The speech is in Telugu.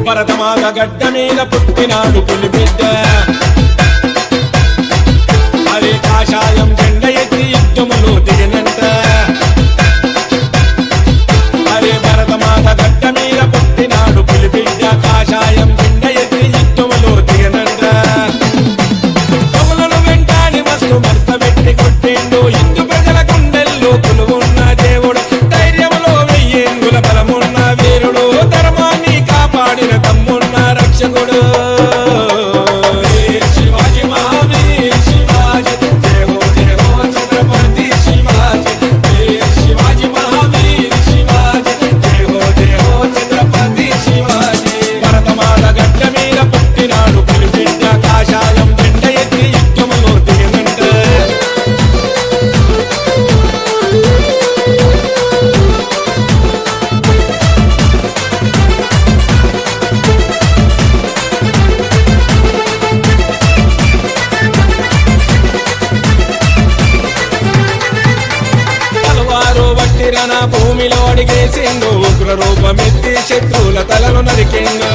భరతమాత గడ్డ మీద పుట్టినాడు పులిబిడ్డ అదే కాషాయం జెండ ఎత్తి యుద్ధములో దిగినంట అదే భరతమాత గడ్డ మీద పుట్టినాడు పులిబిడ్డ కాషాయం జెండ ఎత్తి యుద్ధములో దిగినంట కవులను వెంటాడి వస్తు భర్త పెట్టి కొట్టిండు హిందూ ప్రజల గుండెల్లో కొలువున్న దేవుడు ధైర్యంలో వెయ్యేంగుల బలమున్న వీరుడు ధర్మాన్ని కాపాడిన తమ్మున్న రక్షకుడు శివాజీ మహావీర్ శివాజీ జయ హో ఛత్రపతి శివాజీ శివాజీ మహావీర్ శివాజీ జయ హో ఛత్రపతి శివాజీ భరతమాత గడ్డ మీద పుట్టినాడు పులిబిడ్డ కాషాయం జెండ ఎత్తి యుద్ధములో దిగినంట తలవారు వట్టిరన భూమిలో అడిగేసిండు ఉగ్ర రూపమెత్తి శత్రువుల తలను నరికిండు